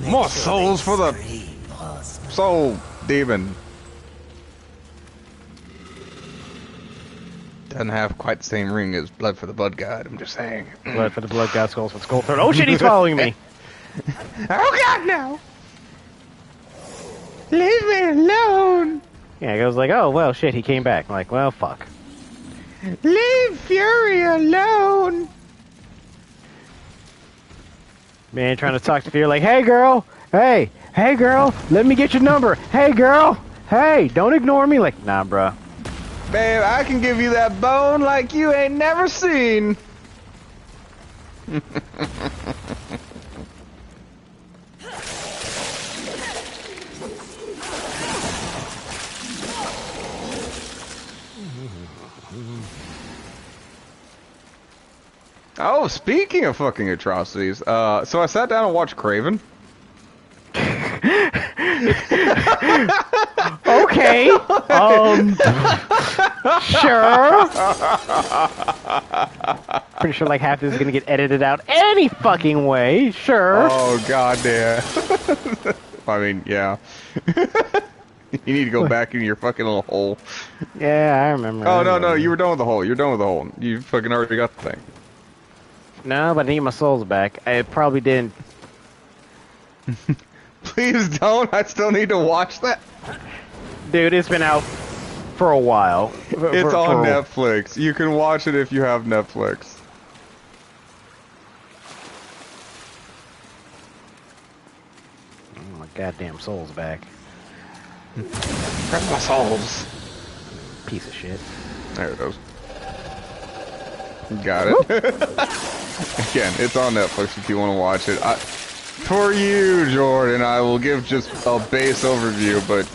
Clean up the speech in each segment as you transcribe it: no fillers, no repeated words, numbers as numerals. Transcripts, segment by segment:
More souls for the soul demon. Doesn't have quite the same ring as Blood for the Blood God, I'm just saying. Blood for the Blood God, Skulls for the Skull Throat. Oh shit, he's following me! Oh god, no! Leave me alone! Yeah, I was like, oh, well, shit, he came back. I'm like, well, fuck. Leave Fury alone! Man, trying to talk to Fury like, hey, girl! Hey! Hey, girl! Let me get your number! Hey, girl! Hey! Don't ignore me! Like, nah, bruh. Babe, I can give you that bone like you ain't never seen! Oh, speaking of fucking atrocities, so I sat down and watched Craven. Okay. Sure. Pretty sure like half this is gonna get edited out any fucking way. Sure. Oh god damn. I mean, yeah. You need to go back in your fucking little hole. Yeah, I remember. Oh no, you were done with the hole. You're done with the hole. You fucking already got the thing. No, but I need my souls back. I probably didn't. Please don't. I still need to watch that. Dude, it's been out for a while. It's on Netflix. You can watch it if you have Netflix. Oh, my goddamn soul's back. Grab my souls. Piece of shit. There it goes. Got it. Again, it's on Netflix if you want to watch it. For you, Jordan, I will give just a base overview, but...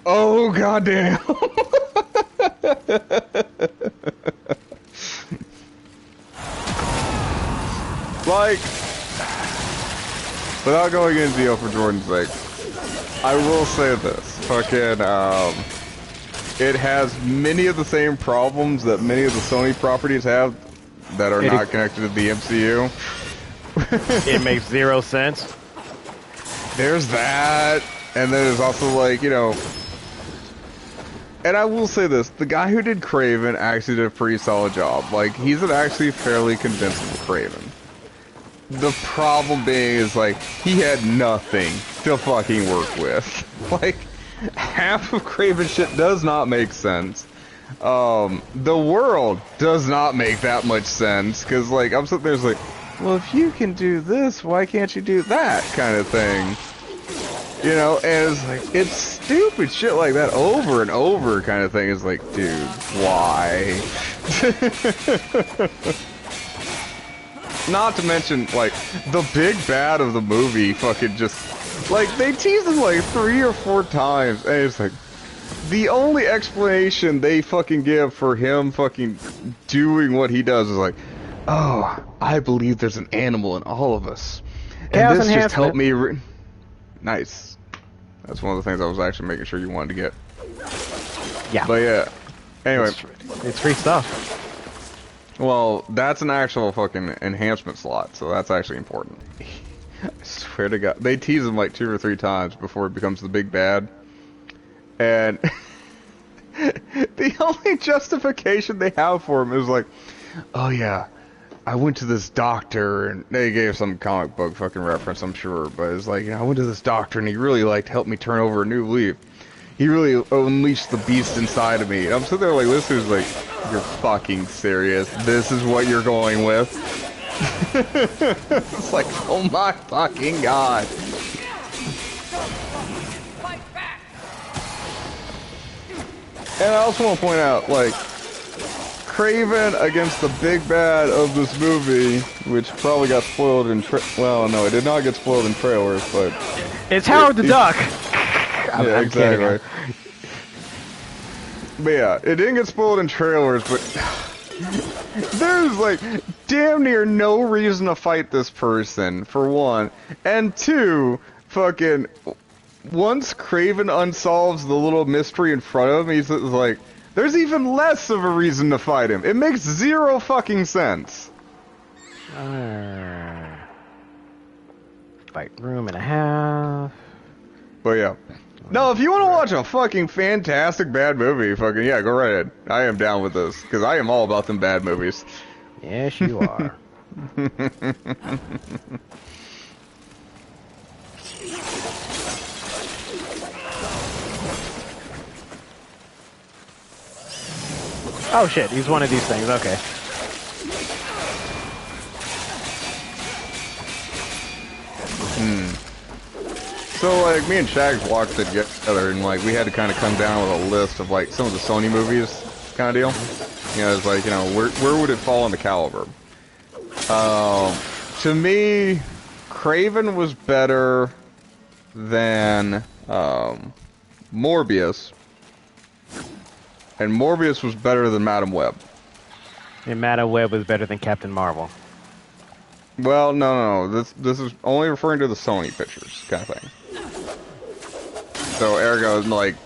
Oh, goddamn. Like, without going into deal for Jordan's sake, I will say this. Fucking, it has many of the same problems that many of the Sony properties have that are not connected to the MCU. It makes zero sense. There's that, and then there's also like, you know... And I will say this, the guy who did Craven actually did a pretty solid job. Like, he's an actually fairly convincing Craven. The problem being is, like, he had nothing to fucking work with. Like, half of Craven's shit does not make sense. The world does not make that much sense, because, like, I'm sitting there like, well, if you can do this, why can't you do that kind of thing? You know, and it's like, it's stupid shit like that over and over kind of thing. It's like, dude, why? Not to mention, like, the big bad of the movie fucking just, like, they teased him like 3 or 4 times, and it's like, the only explanation they fucking give for him fucking doing what he does is like, oh, I believe there's an animal in all of us. And this just helped me nice. That's one of the things I was actually making sure you wanted to get. Yeah. But yeah. Anyway. It's free stuff. Well, that's an actual fucking enhancement slot, so that's actually important. I swear to God. They tease him like 2 or 3 times before it becomes the big bad. And the only justification they have for him is like, oh yeah, I went to this doctor, and they gave some comic book fucking reference, I'm sure, but it's like, you know, I went to this doctor, and he really, like, helped me turn over a new leaf. He really unleashed the beast inside of me. And I'm sitting there like, this is like, you're fucking serious. This is what you're going with? It's like, oh my fucking God. And I also want to point out, like, Craven against the big bad of this movie, which probably got spoiled in well, no, it did not get spoiled in trailers, but... It's Howard the Duck! Yeah, exactly. But yeah, it didn't get spoiled in trailers, but... There's, like, damn near no reason to fight this person, for one. And two, fucking... Once Craven unsolves the little mystery in front of him, he's like... There's even less of a reason to fight him. It makes zero fucking sense. Fight room and a half. But yeah. No, if you want to watch a fucking fantastic bad movie, fucking yeah, go right ahead. I am down with this, because I am all about them bad movies. Yes, you are. Oh shit, he's one of these things, okay. So, like, me and Shags watched it together, and, like, we had to kind of come down with a list of, like, some of the Sony movies kind of deal. You know, it's like, you know, where would it fall in the caliber? To me, Craven was better than Morbius, and Morbius was better than Madam Web. And Madam Web was better than Captain Marvel. Well, no. This is only referring to the Sony pictures, kind of thing. So, ergo, like,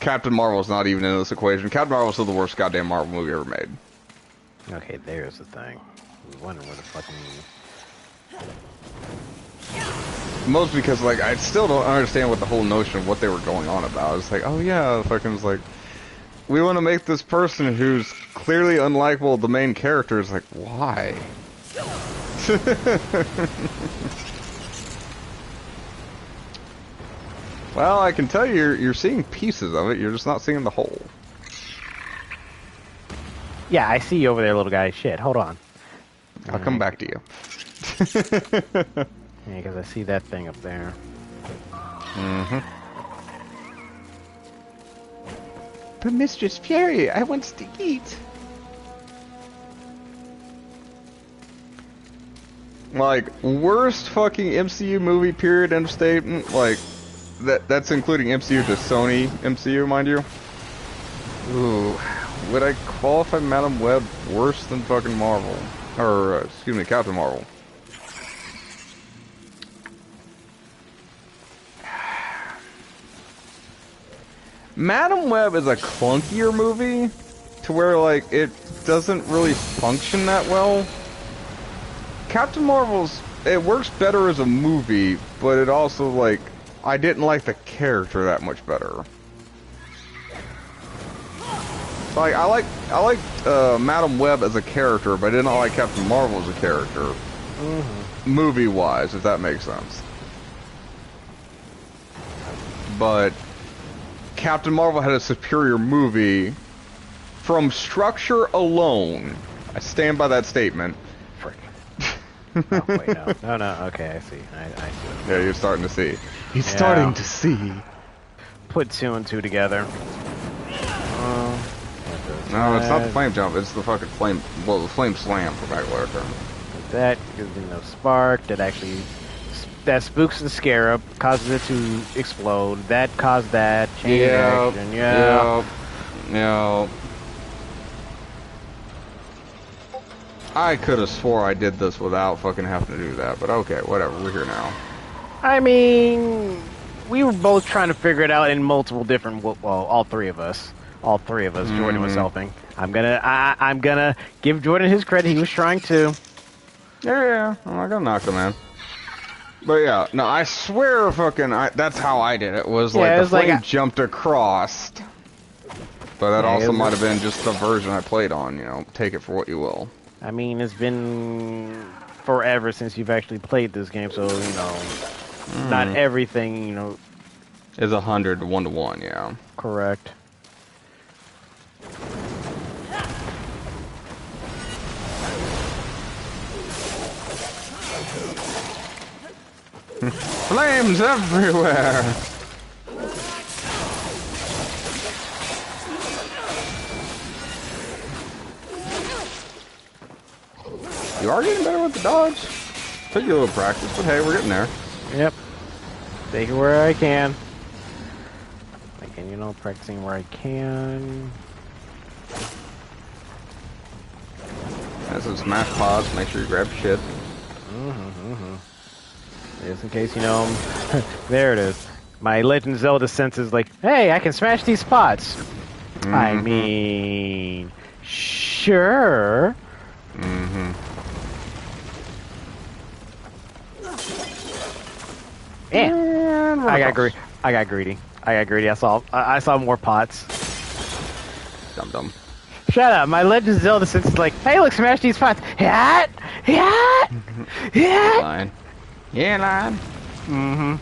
Captain Marvel's not even in this equation. Captain Marvel's still the worst goddamn Marvel movie ever made. Okay, there's the thing. I was wondering where the fucking... Mostly because, like, I still don't understand what the whole notion of what they were going on about. It's like, oh yeah, fucking was like, we want to make this person who's clearly unlikable the main character. Is like, why? Well, I can tell you, you're seeing pieces of it. You're just not seeing the whole. Yeah, I see you over there, little guy. Shit, hold on. I'll come back to you. Yeah, because I see that thing up there. Mm-hmm. But Mistress Fury, I want to eat. Like, worst fucking MCU movie, period, end of statement. Like, that's including MCU to Sony MCU, mind you. Ooh, would I qualify Madam Web worse than fucking Marvel? Or, excuse me, Captain Marvel. Madam Web is a clunkier movie to where, like, it doesn't really function that well. Captain Marvel's, it works better as a movie, but it also, like, I didn't like the character that much better. Like, I liked Madam Web as a character, but I did not like Captain Marvel as a character. Movie-wise, if that makes sense. But Captain Marvel had a superior movie from structure alone. I stand by that statement. Frick. Oh, wait, no. No, okay, I see. I see. Yeah, you're starting to see. He's starting to see. Put two and two together. No, it's not the flame jump, it's the fucking flame, well, the flame slam, for back later term. That gives me no spark, that spooks the scarab, causes it to explode, that caused that, chain reaction, yeah. I could have swore I did this without fucking having to do that, but okay, whatever, we're here now. I mean, we were both trying to figure it out in multiple different, well, all three of us. Jordan was helping. I'm gonna give Jordan his credit. He was trying to. Yeah. I'm not gonna knock the man. But yeah, no, I swear, fucking, that's how I did it. Was like the flame jumped across. But that also might have been just the version I played on. You know, take it for what you will. I mean, it's been forever since you've actually played this game, so you know, not everything, you know, is 100 to 1-to-1. Yeah. Correct. Flames everywhere! You are getting better with the dodge. Took you a little practice, but hey, we're getting there. Yep. Take it where I can. Again, you know, practicing where I can. As in smash pods, make sure you grab shit. Just in case, you know, there it is. My Legend of Zelda sense is like, hey, I can smash these pots. I mean, sure. Yeah, I got greedy. I got greedy. I saw more pots. Dum. Shut up. My Legend of Zelda sense is like, hey, look, smash these pots. Hit. Line. Yeah, line.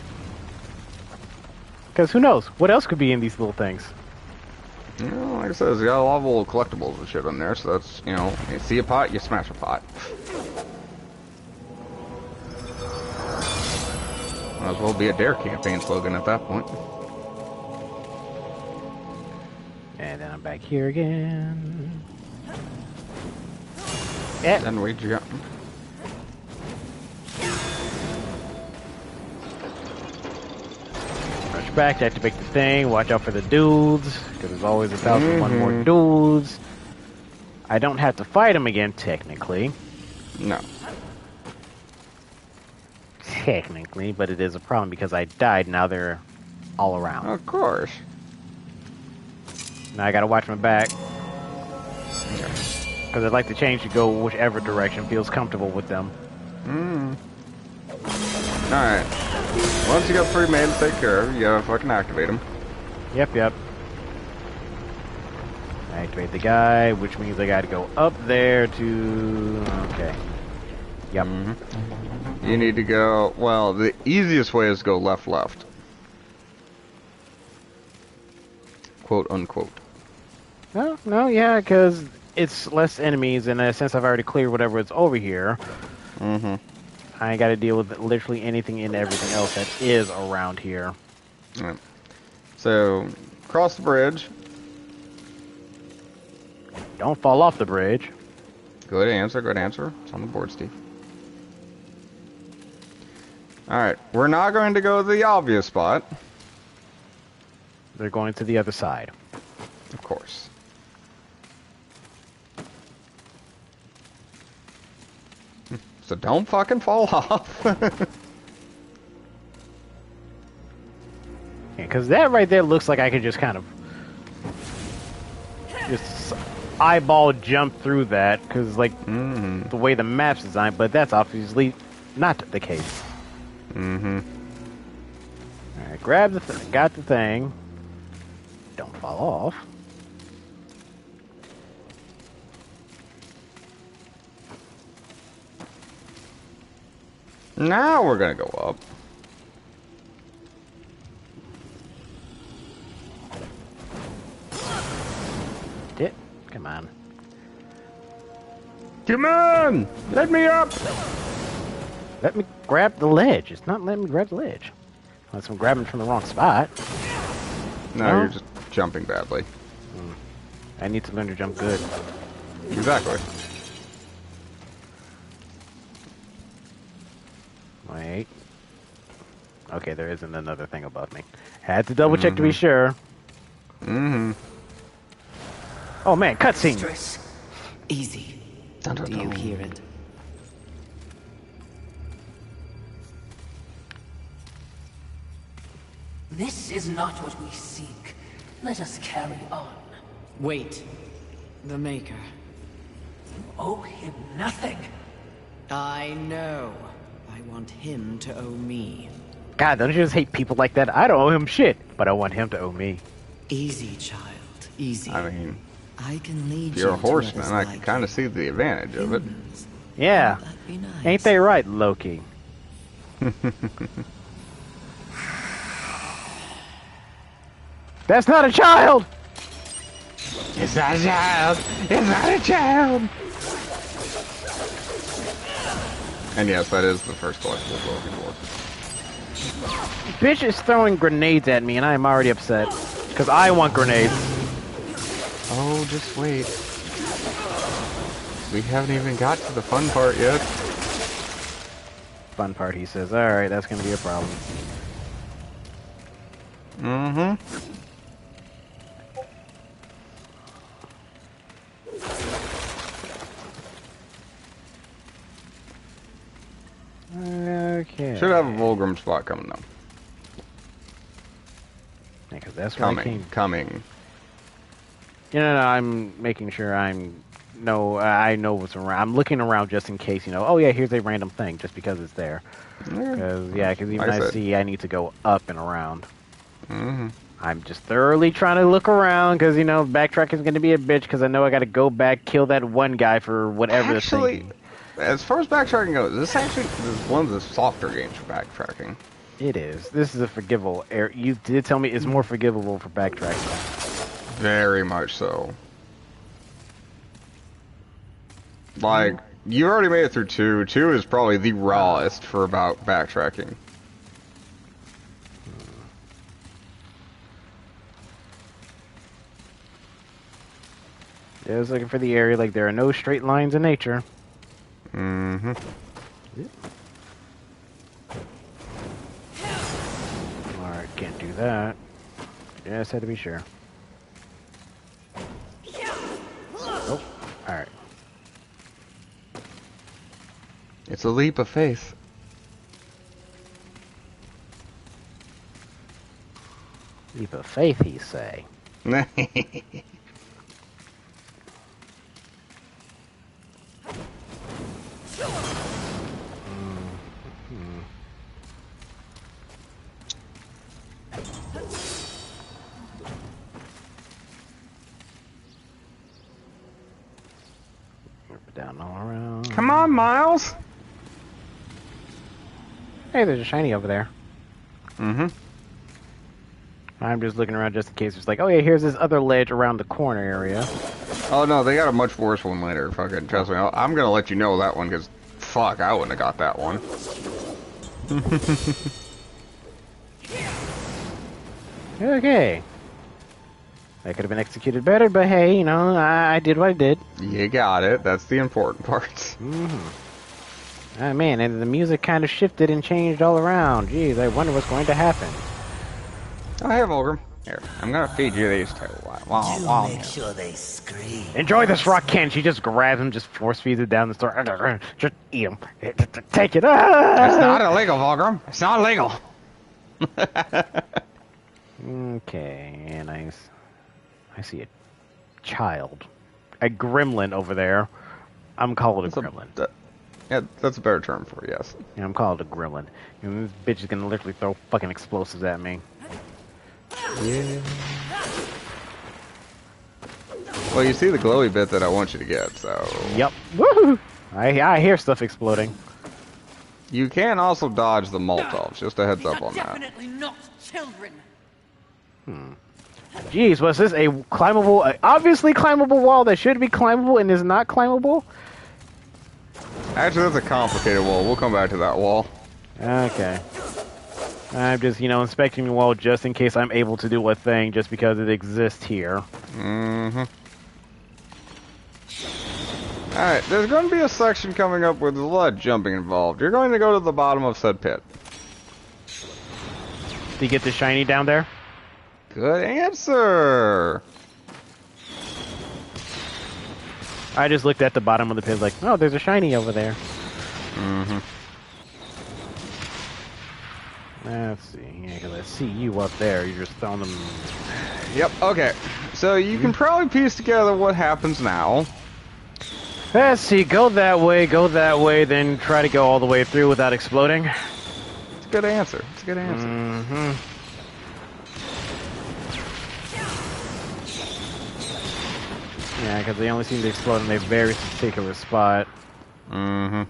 Because who knows? What else could be in these little things? You know, like I said, it's got a lot of little collectibles and shit in there, so that's, you know, you see a pot, you smash a pot. Might as well be a Dare campaign slogan at that point. And then I'm back here again. Yeah. Then we jump. Rush back to activate the thing. Watch out for the dudes, because there's always 1,001 more dudes. I don't have to fight them again, technically. No. Technically, but it is a problem because I died. Now they're all around. Of course. Now I gotta watch my back. Because I'd like to change to go whichever direction feels comfortable with them. Alright. Once you got 3 men to take care of, you gotta fucking activate them. Yep. Activate the guy, which means I gotta go up there to... Okay. Yep. You need to go... Well, the easiest way is to go left. Quote, unquote. No, yeah, because it's less enemies, and since I've already cleared whatever is over here, I ain't got to deal with literally anything and everything else that is around here. Alright. So, cross the bridge. Don't fall off the bridge. Good answer. It's on the board, Steve. Alright, we're not going to go to the obvious spot. They're going to the other side. Of course. So don't fucking fall off. Because that right there looks like I could just kind of... just eyeball jump through that, because, like, the way the map's designed, but that's obviously not the case. Alright, grab the thing. Got the thing. Don't fall off. Now we're gonna go up. It. Come on. Come on! Let me up! Let me grab the ledge. It's not letting me grab the ledge. Unless I'm grabbing from the wrong spot. No, you're just jumping badly. I need to learn to jump good. Exactly. Wait. Okay, there isn't another thing above me. Had to double check to be sure. Oh man, cutscene. Stress. Easy. Dun, dun, Do you dun. hear it? This is not what we seek. Let us carry on. Wait. The Maker. You owe him nothing. I know. I want him to owe me. God, don't you just hate people like that? I don't owe him shit, but I want him to owe me. Easy, child. Easy. I mean, I can lead if you're a you to horseman, others I can like kind of see the advantage of it. humans. Yeah. That'd be nice. Ain't they right, Loki? That's not a child! It's not a child! It's not a child! And yes, that is the first collectible we're looking for. Bitch is throwing grenades at me and I am already upset. Because I want grenades. Oh, just wait. We haven't even got to the fun part yet. Fun part, he says. Alright, that's gonna be a problem. Okay. Should have a Volgrim spot coming though. Because that's where I came. Coming. No, I'm making sure I know what's around. I'm looking around just in case, oh yeah, here's a random thing, just because it's there. Because even like I see I need to go up and around. Mm-hmm. I'm just thoroughly trying to look around, because, backtrack is going to be a bitch, because I know I got to go back, kill that one guy for whatever Actually, the thing. as far as backtracking goes, this is one of the softer games for backtracking. It is. This is a forgivable error. You did tell me it's more forgivable for backtracking. Very much so. Like, you already made it through 2. 2 is probably the rawest for about backtracking. I was looking for the area, like, there are no straight lines in nature. Mm-hmm. Alright, can't do that. Just had to be sure. Oh, alright. It's a leap of faith. Leap of faith, he say. Down all around. Come on, Miles! Hey, there's a shiny over there. Mm-hmm. I'm just looking around just in case it's like, oh yeah, here's this other ledge around the corner area. Oh no, they got a much worse one later. Fucking trust me. I'm gonna let you know that one, because fuck, I wouldn't have got that one. Okay. That could have been executed better, but hey, I did what I did. You got it. That's the important part. Mm-hmm. Ah, man, and the music kind of shifted and changed all around. Jeez, I wonder what's going to happen. Oh, hey, Volgrim. Here, I'm gonna feed you these two. Wow. Make sure they scream. Enjoy this rock, Ken. She just grabs him, just force feeds it down the store. Just eat him. Take it. Ah! It's not illegal, Volgrim. It's not illegal. Okay, and I see a child. A gremlin over there. I'm calling it a gremlin. Yeah, that's a better term for it, yes. Yeah, I'm calling it a gremlin. This bitch is gonna literally throw fucking explosives at me. Yeah. Well, you see the glowy bit that I want you to get, so... Yep. Woohoo! I hear stuff exploding. You can also dodge the Molotovs, just a heads up on that. Definitely not children. Jeez, was this a climbable, obviously climbable wall that should be climbable and is not climbable? Actually, that's a complicated wall. We'll come back to that wall. Okay. I'm just, inspecting the wall just in case I'm able to do a thing just because it exists here. Mm-hmm. Alright, there's going to be a section coming up where there's a lot of jumping involved. You're going to go to the bottom of said pit. Did you get the shiny down there? Good answer! I just looked at the bottom of the pit like, oh, there's a shiny over there. Mm-hmm. Let's see. Yeah, because I see you up there. You're just throwing them. Yep, okay. So you can probably piece together what happens now. Let's see. Go that way, then try to go all the way through without exploding. It's a good answer. It's a good answer. Mm-hmm. Yeah, because they only seem to explode in a very particular spot. Mm-hmm.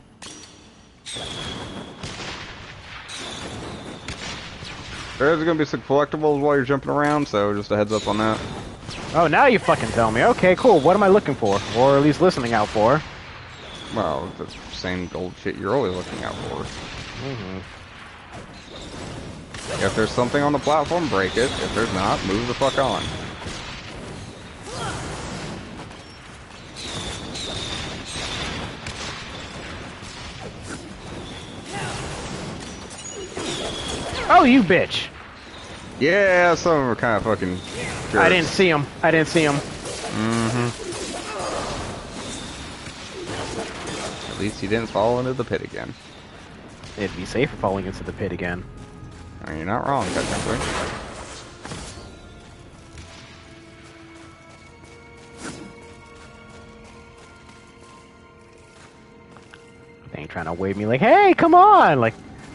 There's gonna be some collectibles while you're jumping around, so just a heads up on that. Oh, now you fucking tell me. Okay, cool. What am I looking for? Or at least listening out for? Well, the same old shit you're always looking out for. Mm-hmm. If there's something on the platform, break it. If there's not, move the fuck on. Oh, you bitch! Yeah, some of them are kind of fucking jerks. I didn't see him. Mm-hmm. At least he didn't fall into the pit again. It'd be safer falling into the pit again. I mean, you're not wrong, technically. Ain't trying to wave me like, hey, come on! Like,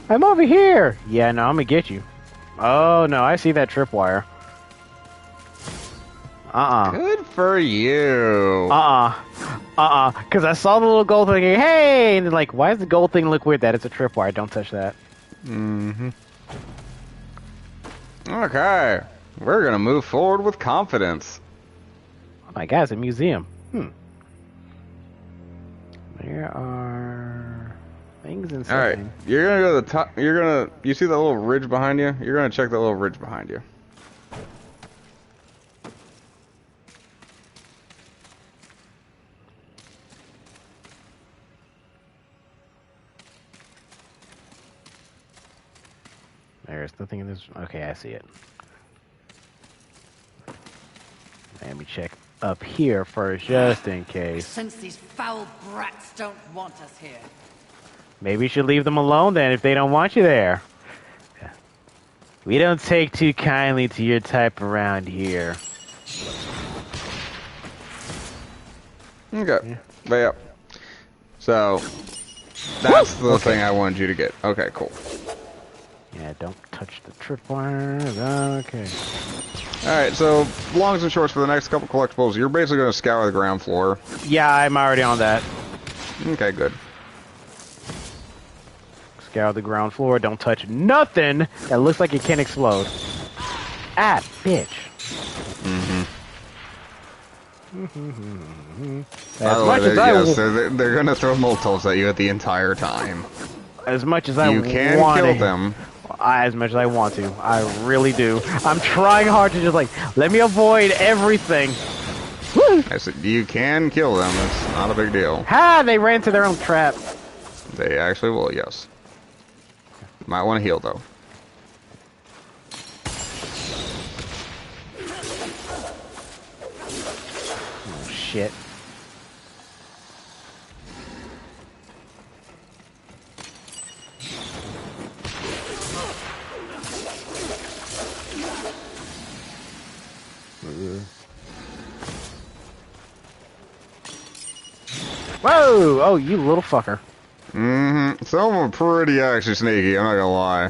I'm over here! Yeah, no, I'm gonna get you. Oh, no, I see that tripwire. Good for you. Because I saw the little gold thing, hey! And then, like, why does the gold thing look weird? That it's a tripwire. Don't touch that. Mm-hmm. Okay. We're gonna move forward with confidence. Oh my god, it's a museum. There are things inside. All right, you're gonna go to the top. You see that little ridge behind you? You're gonna check that little ridge behind you. There's nothing in this. Okay, I see it. Let me check up here first, just in case. Since these foul brats don't want us here. Maybe you should leave them alone then if they don't want you there. We don't take too kindly to your type around here. Okay. But yeah. So that's the thing I wanted you to get. Okay, cool. Yeah, don't touch the tripwire. Okay. Alright, so longs and shorts for the next couple collectibles, you're basically going to scour the ground floor. Yeah, I'm already on that. Okay, good. Scour the ground floor. Don't touch nothing that looks like it can explode. Ah, bitch. As much as they're going to throw Molotovs at you at the entire time. As much as I you can kill them. As much as I want to. I really do. I'm trying hard to just, like, let me avoid everything. Woo! I said, you can kill them. It's not a big deal. Ha! They ran into their own trap. They actually will, yes. Might want to heal, though. Oh, shit. Whoa! Oh, you little fucker. Mm-hmm. Some of them are pretty actually sneaky, I'm not gonna lie.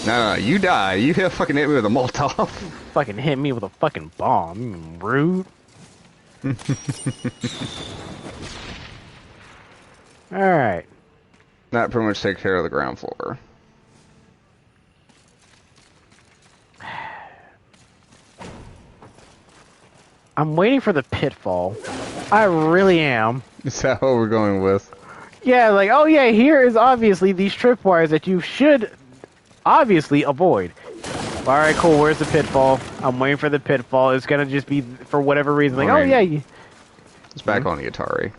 No, you die. You fucking hit me with a Molotov. Fucking hit me with a fucking bomb. Rude. Alright. That pretty much takes care of the ground floor. I'm waiting for the pitfall. I really am. Is that what we're going with? Yeah, like, oh yeah, here is obviously these tripwires that you should obviously avoid. Alright, cool, where's the pitfall? I'm waiting for the pitfall. It's gonna just be, for whatever reason, like, oh yeah. It's back on the Atari.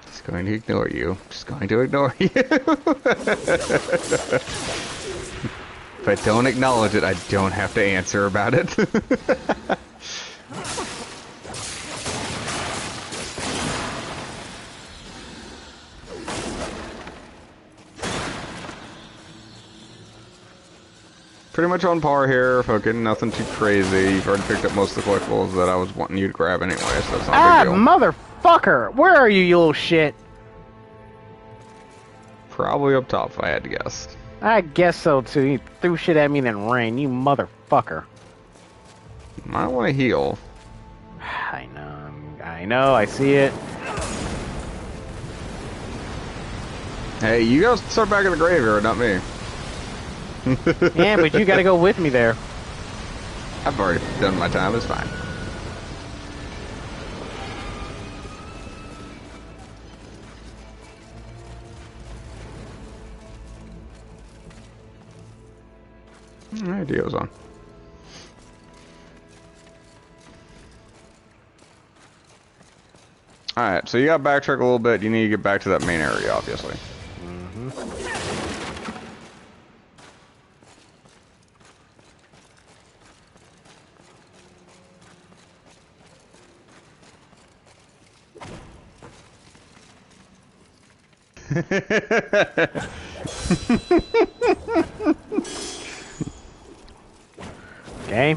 Just going to ignore you. Just going to ignore you. If I don't acknowledge it, I don't have to answer about it. Pretty much on par here, fucking nothing too crazy. You've already picked up most of the collectibles that I was wanting you to grab anyway, so that's not a big deal. Motherfucker! Where are you, you little shit? Probably up top if I had to guess. I guess so too. You threw shit at me and then ran, you motherfucker. Might want to heal. I know, I see it. Hey, you guys start back in the graveyard, not me. Yeah, but you gotta go with me there. I've already done my time, it's fine. Alright, Dio's on. Alright, so you gotta backtrack a little bit. You need to get back to that main area, obviously.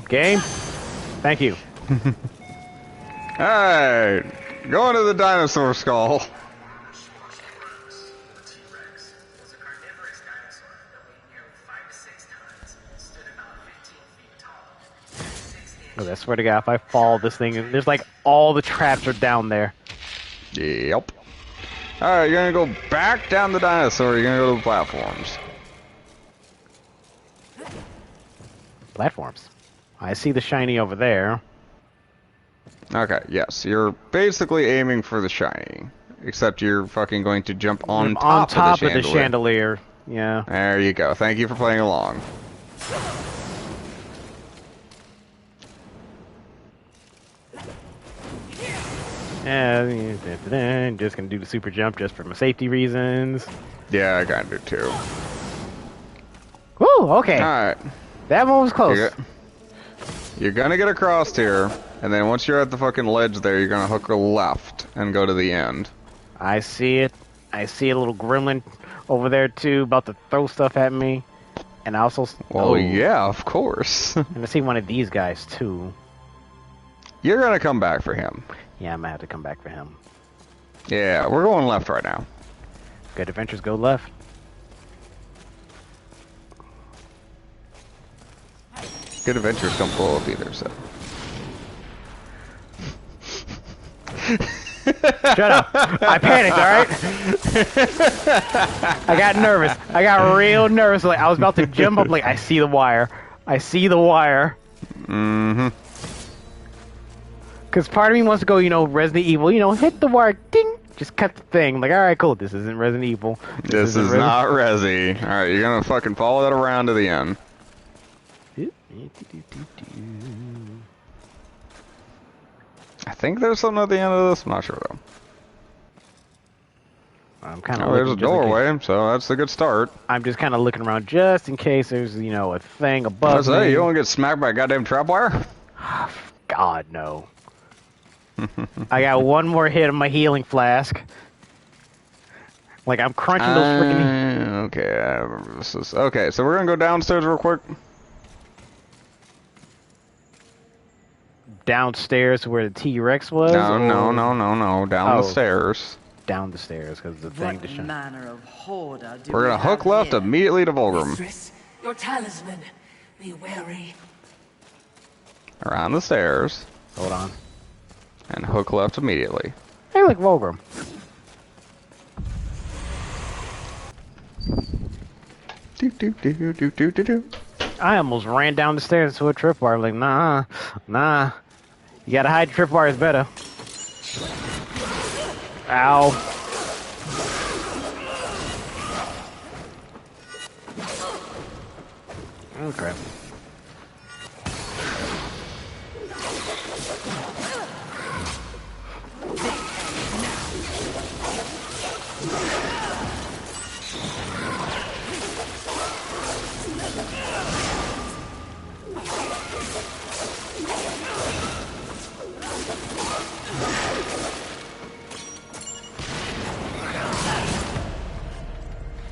Game. Thank you. Alright, going to the dinosaur skull. Look, I swear to God, if I fall, this thing, there's like all the traps are down there. Yep. Alright, you're gonna go back down the dinosaur, you're gonna go to the platforms. Platforms. I see the shiny over there. Okay, yes, you're basically aiming for the shiny. Except you're fucking going to jump on top of the chandelier. Yeah. There you go. Thank you for playing along. Yeah, just gonna do the super jump just for my safety reasons. Yeah, I kinda do too. Woo, okay. Alright. That one was close. You're gonna get across here, and then once you're at the fucking ledge there, you're gonna hook a left and go to the end. I see it. I see a little gremlin over there too, about to throw stuff at me. And I also... Well, yeah, of course. And I see one of these guys too. You're gonna come back for him. Yeah, I'm gonna have to come back for him. Yeah, we're going left right now. Good adventures go left. Good adventures don't blow up either, so. Shut up. I panicked, alright? I got nervous. I got real nervous. Like, I was about to jump up, like, I see the wire. I see the wire. Mm-hmm. Because part of me wants to go, you know, Resident Evil, you know, hit the wire, ding, just cut the thing. I'm like, alright, cool, this isn't Resident Evil. This is not Resi. Alright, you're gonna fucking follow that around to the end. I think there's something at the end of this, I'm not sure though. I'm kind of there's a doorway, so that's a good start. I'm just kind of looking around just in case there's, you know, a thing above me. You don't want to get smacked by a goddamn trapwire? God, no. I got one more hit of my healing flask. Like, I'm crunching those freaking... Okay, I remember this is... Okay, so we're gonna go downstairs real quick. Downstairs where the T-Rex was? No. Down the stairs. Down the stairs, because the thing to show. We're gonna hook left immediately to Volgrim. Your talisman. Be wary. Around the stairs. Hold on. And hook left immediately. Hey, look, Volgrim. Do. I almost ran down the stairs to a tripwire. I'm like, nah. You gotta hide tripwires better. Ow. Oh, crap.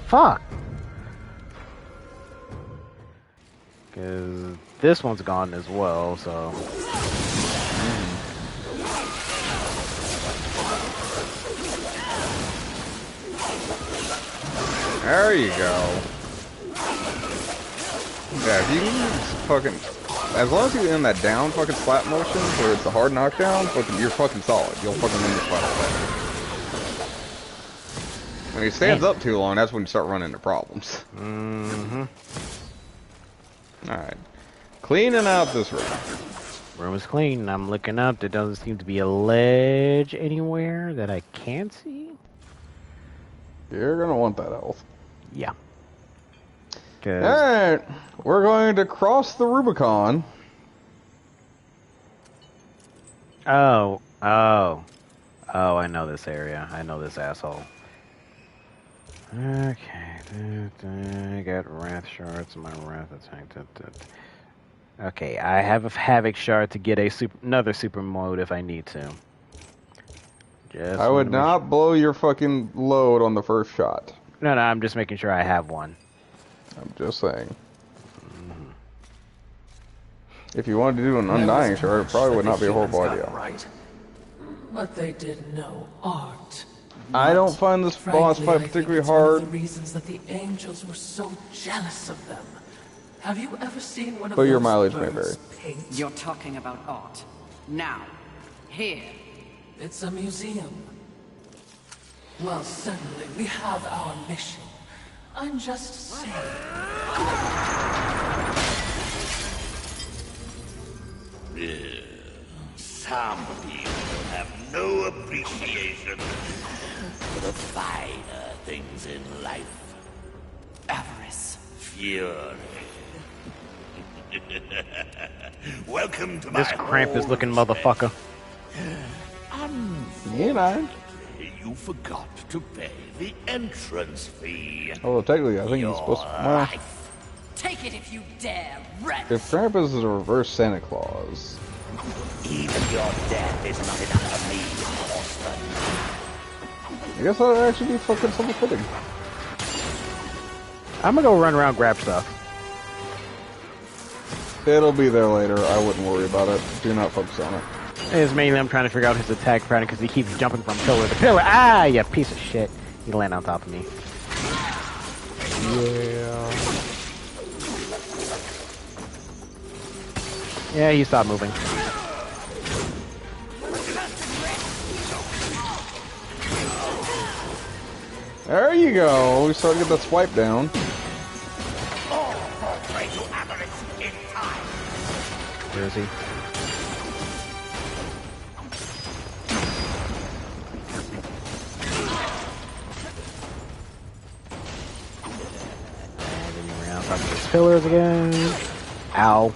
Fuck. Because this one's gone as well, so... There you go. Yeah, if you can fucking... As long as you're in that down fucking slap motion, where it's a hard knockdown, you're fucking solid. You'll fucking win the fight. When he stands up too long, that's when you start running into problems. Mm-hmm. Alright. Cleaning out this room. Room is clean. I'm looking up. There doesn't seem to be a ledge anywhere that I can see. You're gonna want that health. Yeah. Alright. We're going to cross the Rubicon. Oh, I know this area. I know this asshole. Okay, I got Wrath shards. My Wrath attack. Okay, I have a Havoc shard to get another super mode if I need to. I would not blow your fucking load on the first shot. No, I'm just making sure I have one. I'm just saying. If you wanted to do an Undying shard, it probably would not be a horrible idea. Right. But they did no art. I don't find this boss fight particularly hard. One of the reasons that the angels were so jealous of them. Have you ever seen one of But your those mileage may birds vary. paint? You're talking about art. Now. Here. It's a museum. Well, certainly we have our mission. I'm just saying. Some people have no appreciation for the finer things in life. Avarice. Fury. Welcome to my This Krampus-looking home, motherfucker. You know. You forgot to pay the entrance fee. Although technically, I think he's supposed to. Well, Take it if you dare, wretch. if Krampus is a reverse Santa Claus, Even your death is not enough for me, Horseman. I guess that would actually be fucking something fitting. I'm gonna go run around, grab stuff. It'll be there later. I wouldn't worry about it. Do not focus on it. It's mainly I'm trying to figure out his attack pattern because he keeps jumping from pillar to pillar. Ah, you piece of shit. You land on top of me. Yeah. Yeah, he stopped moving. There you go. We started to get that swipe down. All fall prey to Avarice in time. Where is he? Around top of these pillars again. Ow.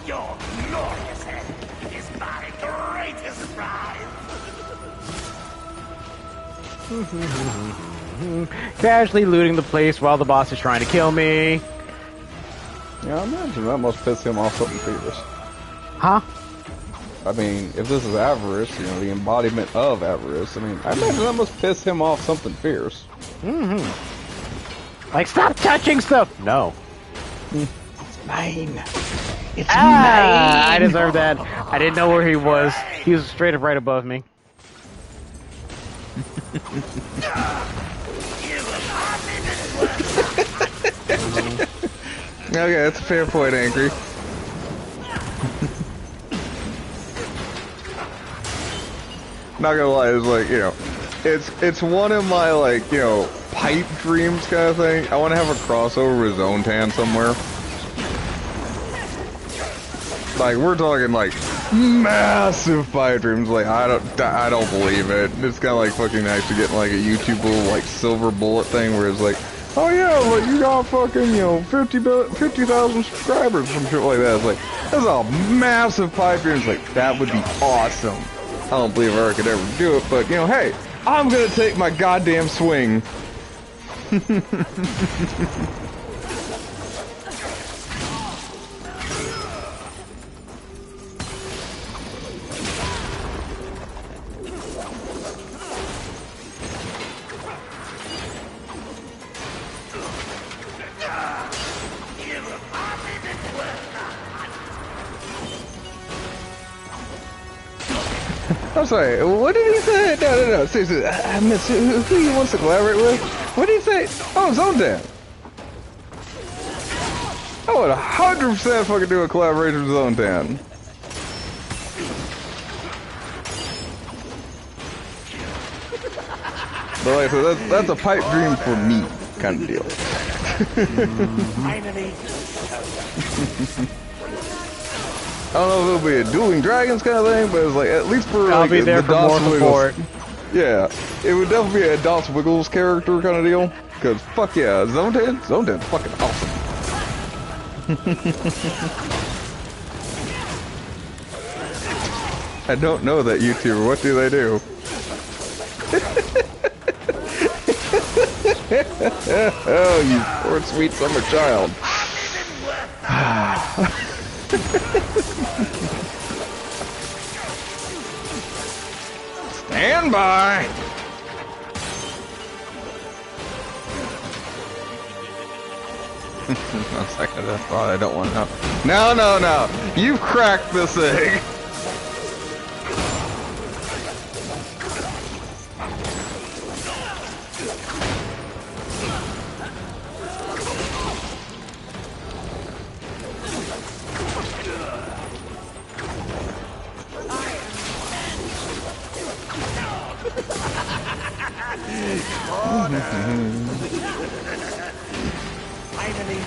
Your glorious head is my greatest prize. Casually looting the place while the boss is trying to kill me. Yeah, I imagine that must piss him off something fierce. Huh? I mean, if this is Avarice, you know, the embodiment of Avarice, I mean, I imagine that must piss him off something fierce. Like, stop touching stuff! No. It's mine. It's Ah! I deserve that. I didn't know where he was. He was straight up right above me. Okay, that's a fair point, Angry. Not gonna lie, it's like, you know, it's one of my, like, you know, pipe dreams kind of thing. I want to have a crossover with Zone Tan somewhere. Like, we're talking, like, massive pipe dreams. Like, I don't believe it. It's kind of like fucking actually getting, like, a YouTube little, like, silver bullet thing where it's like, oh yeah, like, you got fucking, you know, 50,000 subscribers, some shit like that. It's like, that's a massive pipe dream. It's like, that would be awesome. I don't believe I could ever do it, but, you know, hey, I'm gonna take my goddamn swing. I'm sorry, what did he say? No. Seriously, I miss who he wants to collaborate with? What did he say? Oh, Zone Dan. I would 100% fucking do a collaboration with Zone Dan. But like, so that's a pipe dream for me, kind of deal. Finally. I don't know if it'll be a Dueling Dragons kind of thing, but it's like, at least for I'll like, be there the for more DOS support. Wiggles. Yeah, it would definitely be a DOS Wiggles character kind of deal. Because, fuck yeah, Zone Dan's fucking awesome. I don't know that YouTuber. What do they do? Oh, you poor sweet summer child. Stand by! One second, I thought I don't want to know. No, no, no! You've cracked this egg! Finally,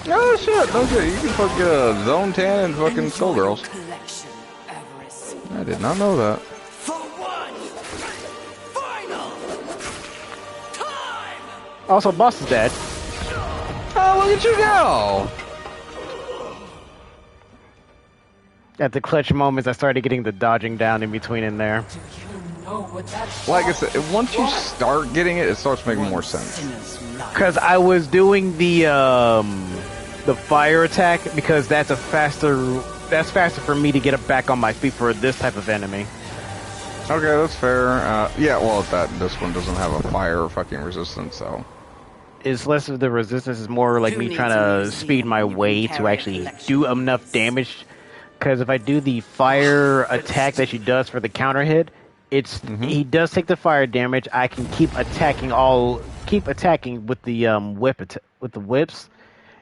Oh shit, no shit, you can fuck Zone 10 and fucking Skullgirls. Collection, Avarice. I did not know that. for one final time! Also, boss is dead. Oh, look at you go! At the clutch moments, I started getting the dodging down in between in there. Do you know what that Like I said, once you start getting it, it starts making more sense. Sinner's life. Because I was doing the fire attack because that's faster for me to get it back on my feet for this type of enemy. Okay, that's fair. Yeah, well, this one doesn't have a fire fucking resistance, so. It's less of the resistance, it's more like me trying to speed my way to actually do enough damage. Because if I do the fire attack that she does for the counter hit, he does take the fire damage. I can keep attacking with the with the whips,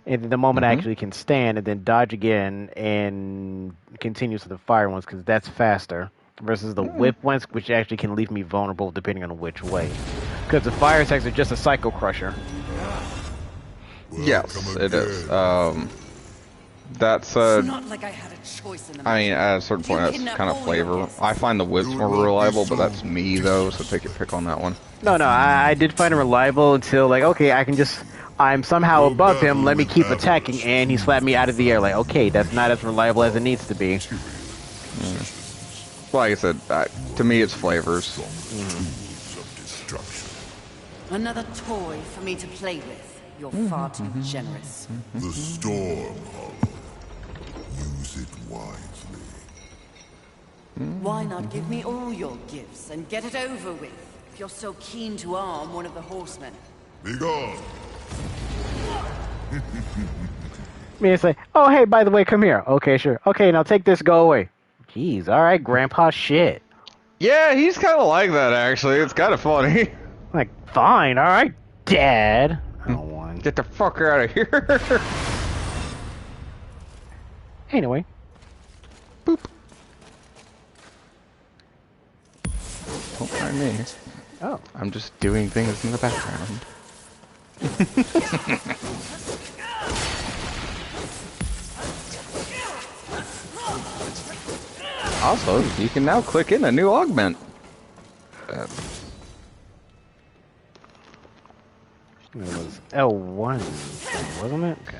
and then the moment I actually can stand, and then dodge again and continues to the fire ones because that's faster versus the whip ones, which actually can leave me vulnerable depending on which way. Because the fire attacks are just a psycho crusher. Yes, it is. That's It's not like I had a choice in the I mean, matter. at a certain point, that's kind of flavor. I find the whips more reliable, but that's me though, so take your pick on that one. No, I did find it reliable until like, okay, I'm somehow above him, let me keep attacking, and he slapped me out of the air. Like, okay, that's not as reliable as it needs to be. Like I said, to me, it's flavors. Another toy for me to play with. You're far too generous. The storm, Hollow. Use it wisely. Why not give me all your gifts and get it over with, if you're so keen to arm one of the horsemen? Be gone. Me it's like, oh hey, by the way, come here. Okay, sure. Okay, now take this, go away. Jeez, alright, grandpa shit. Yeah, he's kind of like that actually. It's kind of funny. Like, fine, alright, dad. I don't want. Get the fucker out of here. Anyway. Boop. Don't mind me. Oh. I'm just doing things in the background. Also, you can now click in a new augment. It was L1, wasn't it? Okay.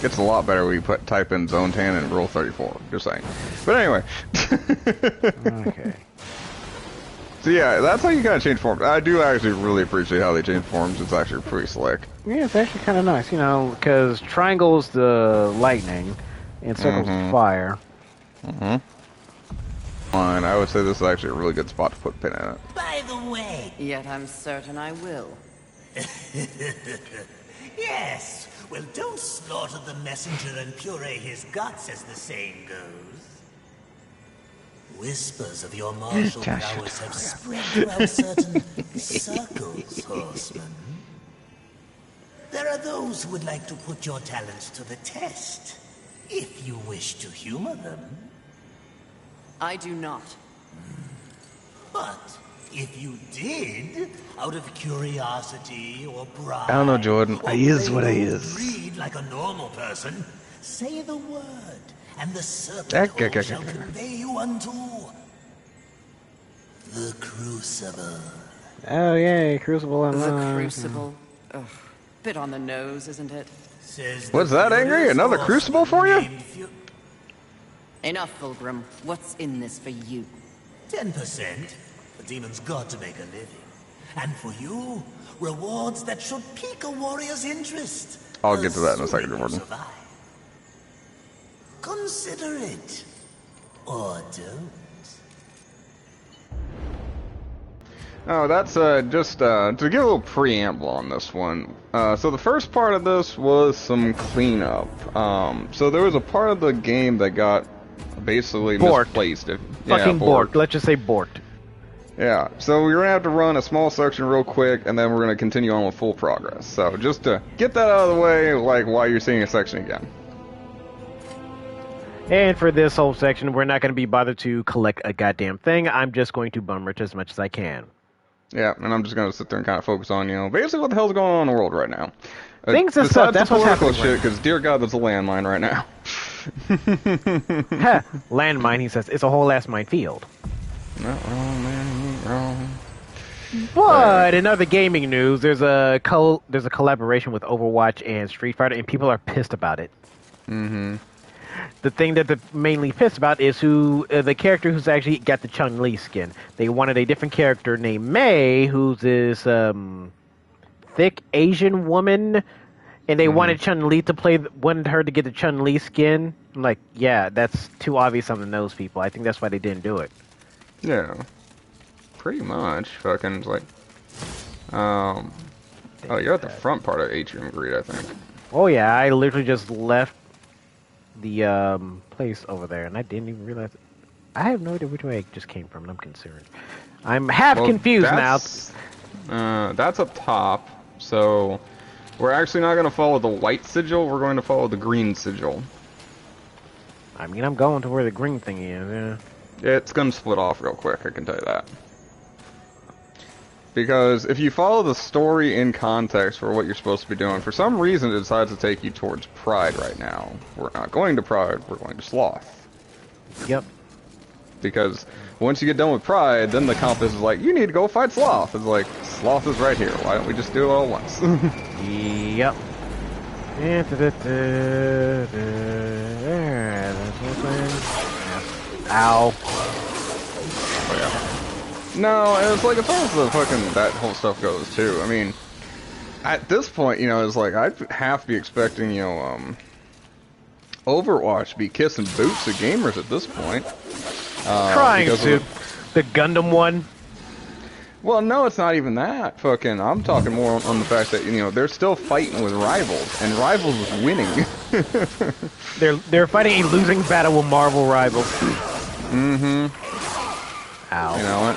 It's a lot better when you type in Zone 10 and Rule 34. Just saying. But anyway. Okay. So yeah, that's how you kind of change forms. I do actually really appreciate how they change forms. It's actually pretty slick. Yeah, it's actually kind of nice, you know, because triangle's the lightning, and circle's the fire. Fine, I would say this is actually a really good spot to put a pin in it. By the way, Yet I'm certain I will. yes, well, don't slaughter the messenger and puree his guts, as the saying goes. Whispers of your martial prowess have spread throughout certain circles, horseman. There are those who would like to put your talents to the test, if you wish to humor them. I do not. But if you did, out of curiosity or pride, I don't know, Jordan. or I is what I plain is. greed like a normal person, say the word, and the serpent hole shall convey you unto the Crucible. Oh yay, Crucible The Online. Crucible. Ugh. Bit on the nose, isn't it? Says What's the that, Angry? furious Another horseman Crucible for you? named Enough, Fulgrim. What's in this for you? 10%. The demon's got to make a living. And for you, rewards that should pique a warrior's interest. I'll get to that in a second, assuming you Jordan. survive. Consider it. Or don't. Oh, that's just to give a little preamble on this one. So the first part of this was some cleanup. So there was a part of the game that got basically Borked. misplaced. Fucking borked. borked. Let's just say borked. Yeah, so we're gonna have to run a small section real quick, and then we're gonna continue on with full progress. So just to get that out of the way, like while you're seeing a section again. And for this whole section, we're not going to be bothered to collect a goddamn thing. I'm just going to bum rich as much as I can. Yeah, and I'm just gonna sit there and kind of focus on, basically what the hell's going on in the world right now. Things and besides stuff, that's the what's political happening right shit, because dear God, there's a landmine right now. Ha! Landmine, he says. It's a whole ass minefield. Not wrong, man, ain't wrong. But in other gaming news, there's a collaboration with Overwatch and Street Fighter, and people are pissed about it. Mm-hmm. The thing that they're mainly pissed about is the character who's actually got the Chun-Li skin. They wanted a different character named Mei, who's this thick Asian woman, and they wanted Chun-Li to wanted her to get the Chun-Li skin. I'm like, yeah, that's too obvious on the nose, people. I think that's why they didn't do it. Yeah. Pretty much. Fucking, like... Oh, you're at the front part of Atrium Greed, I think. Oh yeah, I literally just left the place over there, and I didn't even realize it. I have no idea which way I just came from, and I'm concerned. I'm half confused now. That's up top, so we're actually not going to follow the white sigil, we're going to follow the green sigil. I mean, I'm going to where the green thing is, yeah. It's going to split off real quick, I can tell you that. Because if you follow the story in context for what you're supposed to be doing, for some reason it decides to take you towards Pride right now. We're not going to Pride, we're going to Sloth. Yep. Because once you get done with Pride, then the compass is like, you need to go fight Sloth. It's like, Sloth is right here, why don't we just do it all at once? Yep. Ow. Oh, yeah. No, and it's like, as far as the fucking, that whole stuff goes, too, I mean, at this point, it's like, I'd half be expecting, Overwatch to be kissing boots of gamers at this point. Trying to. The Gundam one? Well, no, it's not even that. Fucking, I'm talking more on the fact that, they're still fighting with Rivals, and Rivals is winning. They're fighting a losing battle with Marvel Rivals. Mm-hmm. Ow. You know what?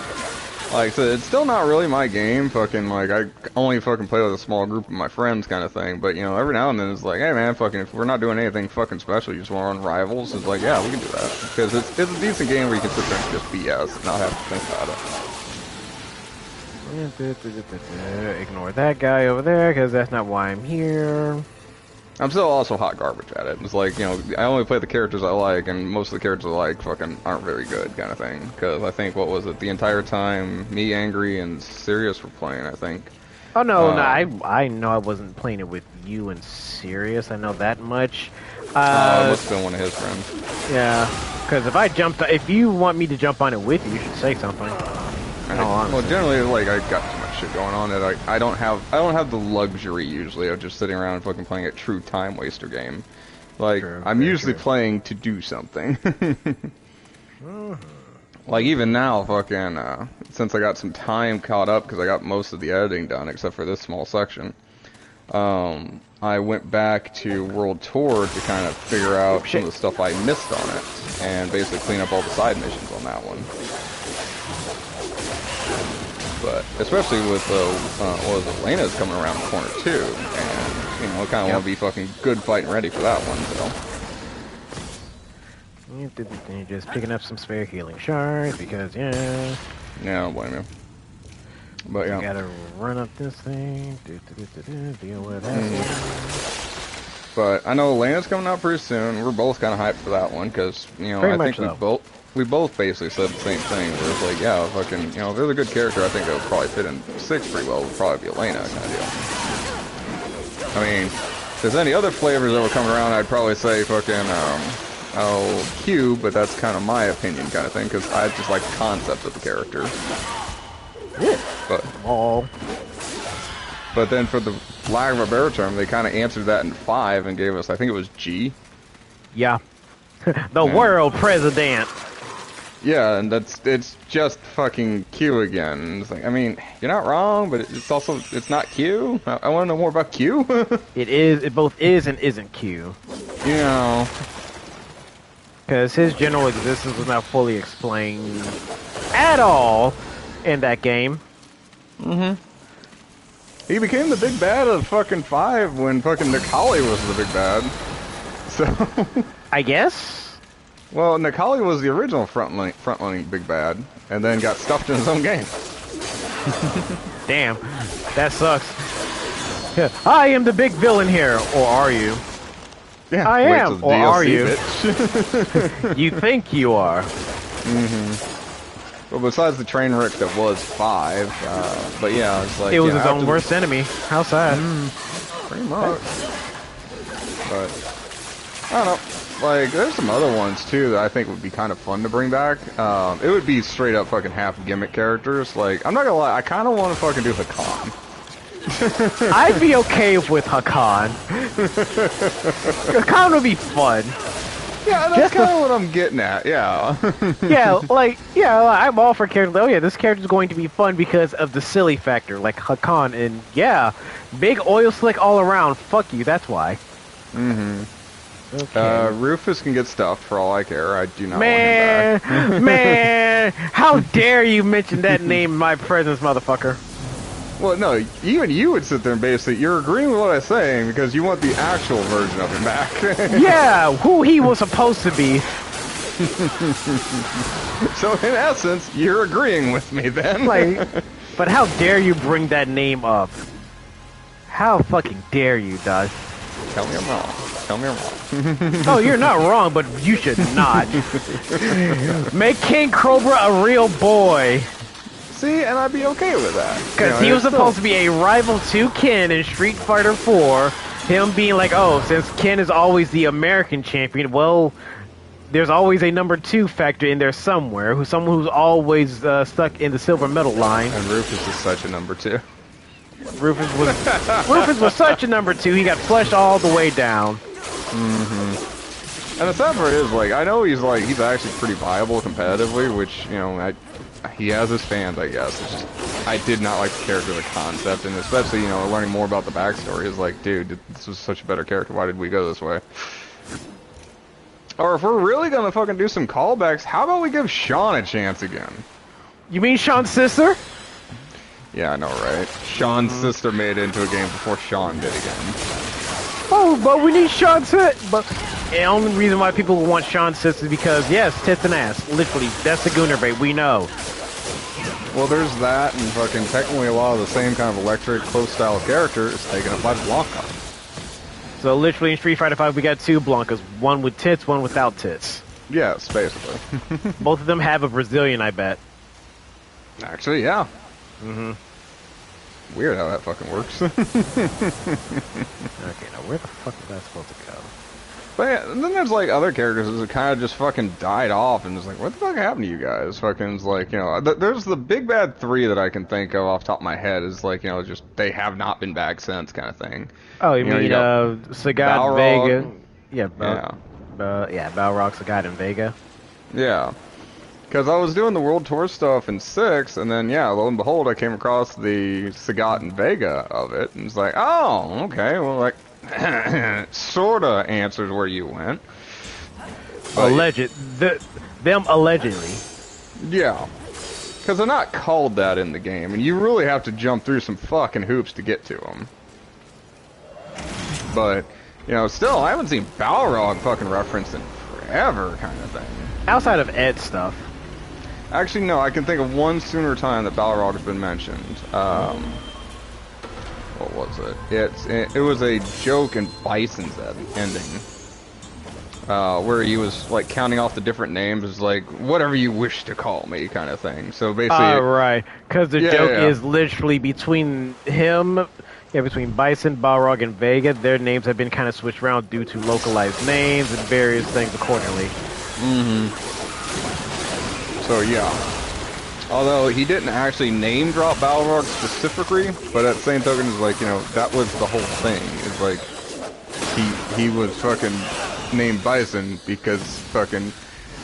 Like, so it's still not really my game, fucking, like, I only fucking play with a small group of my friends kind of thing, but, every now and then it's like, hey man, fucking, if we're not doing anything fucking special, you just want to run Rivals, it's like, yeah, we can do that, because it's a decent game where you can sit there and just BS and not have to think about it. Ignore that guy over there, because that's not why I'm here. I'm still also hot garbage at it. It's like, I only play the characters I like, and most of the characters I like fucking aren't very good, kind of thing. Because I think, what was it, the entire time, me, Angry, and Sirius were playing, I think. Oh, no, I know I wasn't playing it with you and Sirius, I know that much. It must have been one of his friends. Yeah, because if you want me to jump on it with you, you should say something. Well, generally, like, I got too much shit going on that I don't have the luxury usually of just sitting around and fucking playing a true time waster game. Like, I'm usually playing to do something. Like, even now, fucking, since I got some time caught up because I got most of the editing done except for this small section, I went back to World Tour to kind of figure out some of the stuff I missed on it and basically clean up all the side missions on that one. But especially with Elena's coming around the corner too, and I kind of want to be fucking good fighting ready for that one. So just picking up some spare healing shards because yeah, I don't blame you. But yeah, gotta run up this thing. Deal with that. But I know Elena's coming out pretty soon. We're both kind of hyped for that one because I think we both basically said the same thing. Where it's like, yeah, fucking, if there's a good character, I think it would probably fit in 6 pretty well. It would probably be Elena kind of deal. I mean, if there's any other flavors that were coming around, I'd probably say fucking Q, but that's kind of my opinion kind of thing because I just like the concept of the character. Yeah. But then for the lack of a better term, they kind of answered that in 5 and gave us, I think it was G. Yeah. The world president. Yeah, and it's just fucking Q again. It's like, I mean, you're not wrong, but it's not Q. I want to know more about Q. It both is and isn't Q. Because his general existence was not fully explained at all in that game. He became the big bad of fucking 5 when fucking Nikali was the big bad. So I guess. Well, Nikali was the original frontline big bad, and then got stuffed in his own game. Damn, that sucks. Yeah, I am the big villain here, or are you? Yeah, I am, or DLC, are you? Bitch. You think you are. Well, besides the train wreck that was 5, but yeah, it's like... It was his own worst enemy. How sad. Pretty much. But, I don't know. Like, there's some other ones, too, that I think would be kind of fun to bring back. It would be straight up fucking half gimmick characters. Like, I'm not gonna lie, I kind of want to fucking do Hakan. I'd be okay with Hakan. Hakan would be fun. Yeah, that's kind of what I'm getting at, yeah. I'm all for characters. Oh yeah, this character's going to be fun because of the silly factor, like Hakan, and yeah, big oil slick all around. Fuck you, that's why. Okay. Rufus can get stuffed for all I care. I do not want him back. Man, how dare you mention that name in my presence, motherfucker. Well, no, even you would sit there and basically, you're agreeing with what I'm saying because you want the actual version of him back. Yeah, who he was supposed to be. So, in essence, you're agreeing with me then. But how dare you bring that name up? How fucking dare you, Dodge? Tell me I'm wrong. Tell me I'm wrong. Oh, you're not wrong, but you should not. Make King Cobra a real boy. See, and I'd be okay with that. Because he was supposed to be a rival to Ken in Street Fighter 4. Him being like, oh, since Ken is always the American champion, well, there's always a number 2 factor in there somewhere. Someone who's always stuck in the silver medal line. And Rufus is such a number 2. Rufus was such a number 2, he got flushed all the way down. And the sad part is, like, I know he's actually pretty viable competitively, which, he has his fans, I guess. It's just, I did not like the character, the concept, and especially, learning more about the backstory is like, dude, this was such a better character. Why did we go this way? Or if we're really gonna fucking do some callbacks, how about we give Sean a chance again? You mean Sean's sister? Yeah, I know, right? Sean's sister made it into a game before Sean did again. Oh, but we need Sean's sister. But the only reason why people want Sean's sister is because, yes, tits and ass. Literally, that's the Gooner bait. We know. Well, there's that, and fucking technically a lot of the same kind of electric close style character is taken up by Blanca. So literally in Street Fighter 5 we got 2 Blancas, one with tits, one without tits. Yes, basically. Both of them have a Brazilian, I bet. Actually, yeah. Weird how that fucking works. Okay, now where the fuck is that supposed to go? But yeah, and then there's like other characters that kind of just fucking died off, and it's like, what the fuck happened to you guys? Fucking like, there's the big bad 3 that I can think of off the top of my head is like, just they have not been back since kind of thing. Oh, you mean Sagat, Vega? Yeah, Balrog, Sagat, and Vega. Yeah. Because I was doing the World Tour stuff in 6, and then, yeah, lo and behold, I came across the Sagat and Vega of it, and it's like, oh, okay, well, like, sorta answers where you went. But, them allegedly. Yeah. Because they're not called that in the game, and you really have to jump through some fucking hoops to get to them. But, still, I haven't seen Balrog fucking referenced in forever, kind of thing. Outside of Ed stuff. Actually, no, I can think of one sooner time that Balrog has been mentioned. What was it? It was a joke in Bison's ending. Where he was like counting off the different names, is like whatever you wish to call me, kind of thing. So basically, right, because the joke is literally between him, between Bison, Balrog, and Vega. Their names have been kind of switched around due to localized names and various things accordingly. So yeah. Although he didn't actually name drop Balrog specifically, but at the same token, is like, you know, that was the whole thing. It's like he was fucking named Bison because fucking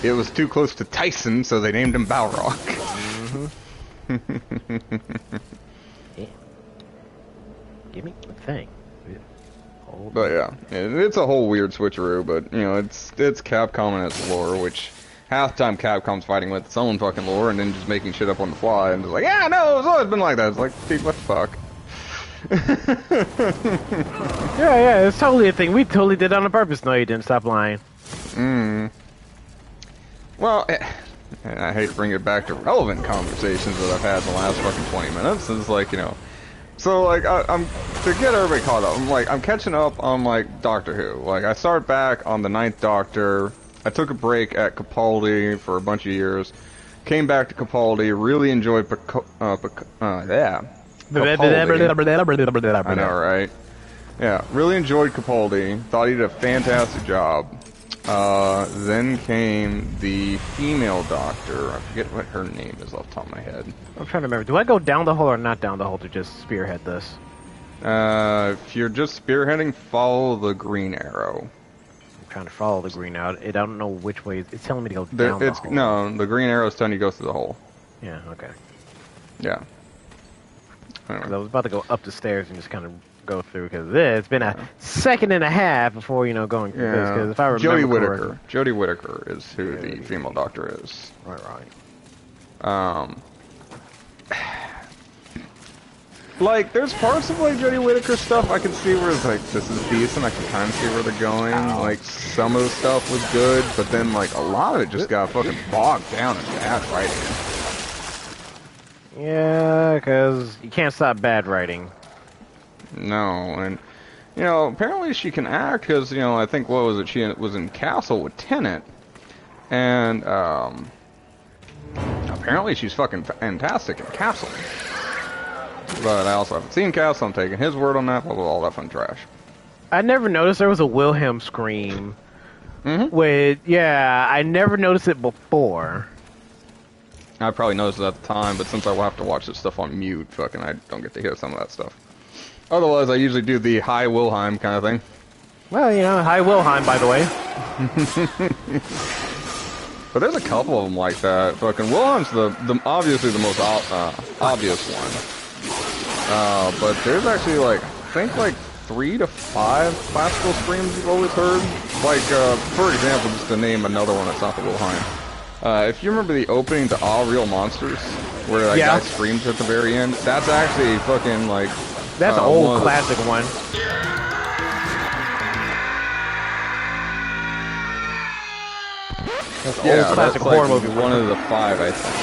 it was too close to Tyson, so they named him Balrog. Yeah. Give me the thing. But yeah, it's a whole weird switcheroo. But you know, it's Capcom and its lore, which half the time Capcom's fighting with its own fucking lore and then just making shit up on the fly and just like, yeah, no, it's always been like that. It's like, dude, what the fuck? Yeah, it's totally a thing. We totally did on purpose. No, you didn't. Stop lying. Well, and I hate to bring it back to relevant conversations that I've had in the last fucking 20 minutes. It's like, you know, so like I'm to get everybody caught up. I'm catching up on like Doctor Who. Like I started back on the 9th Doctor. I took a break at Capaldi for a bunch of years. Came back to Capaldi. Really enjoyed Capaldi. I know, right? Yeah, really enjoyed Capaldi. Thought he did a fantastic job. Then came the female doctor. I forget what her name is off the top of my head. I'm trying to remember. Do I go down the hole or not down the hole to just spearhead this? If you're just spearheading, follow the green arrow. I'm trying to follow the green out. I don't know which way. It's telling me to go down the hole. No, the green arrow is telling you to go through the hole. Yeah, okay. Yeah. Anyway. I was about to go up the stairs and just kind of go through, because it's been a second and a half before, you know, going through this. Because if I remember Jodie Whittaker is who the female doctor is. Right. Like, there's parts of like Jodie Whittaker stuff I can see where it's like, this is decent. I can kind of see where they're going. Like, some of the stuff was good, but then like a lot of it just got fucking bogged down in bad writing. Yeah, because you can't stop bad writing. No, and you know, apparently she can act because, you know, I think, what was it, she was in Castle with Tennant, and apparently she's fucking fantastic in Castle. But I also haven't seen Castle. I'm taking his word on that. Blah, blah, all that fun trash. I never noticed there was a Wilhelm scream. I never noticed it before. I probably noticed it at the time, but since I will have to watch this stuff on mute, fucking I don't get to hear some of that stuff. Otherwise, I usually do the Hi Wilhelm kind of thing. Well, you know, Hi Wilhelm, by the way. But there's a couple of them like that. Fucking Wilhelm's the obviously the most obvious one. But there's actually like, I think like 3 to 5 classical screams you've always heard. Like, for example, just to name another one that's not the Wilhelm. If you remember the opening to All Real Monsters, where that guy screams at the very end, that's actually fucking like... That's an old classic one. That's an old classic horror movie. One of the 5, I think.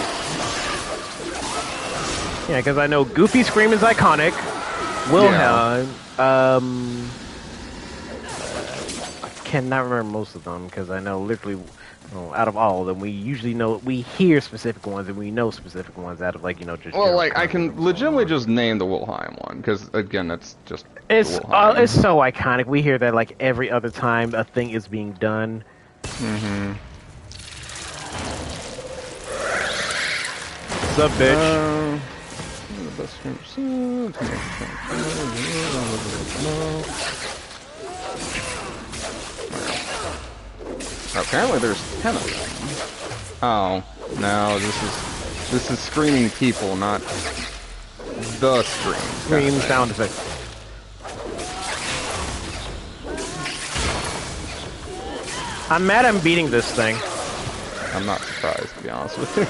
Yeah, because I know Goofy Scream is iconic. Wilhelm, I cannot remember most of them because I know literally, out of all of them, we usually know, we hear specific ones and we know specific ones out of, like, you know, just. Well, like, I can legitimately just name the Wilhelm one because, again, that's just. It's so iconic. We hear that like every other time a thing is being done. What's up, bitch? Apparently there's 10 of them. Oh, no, this is screaming people, not the scream sound effect. I'm mad I'm beating this thing. I'm not surprised, to be honest with you.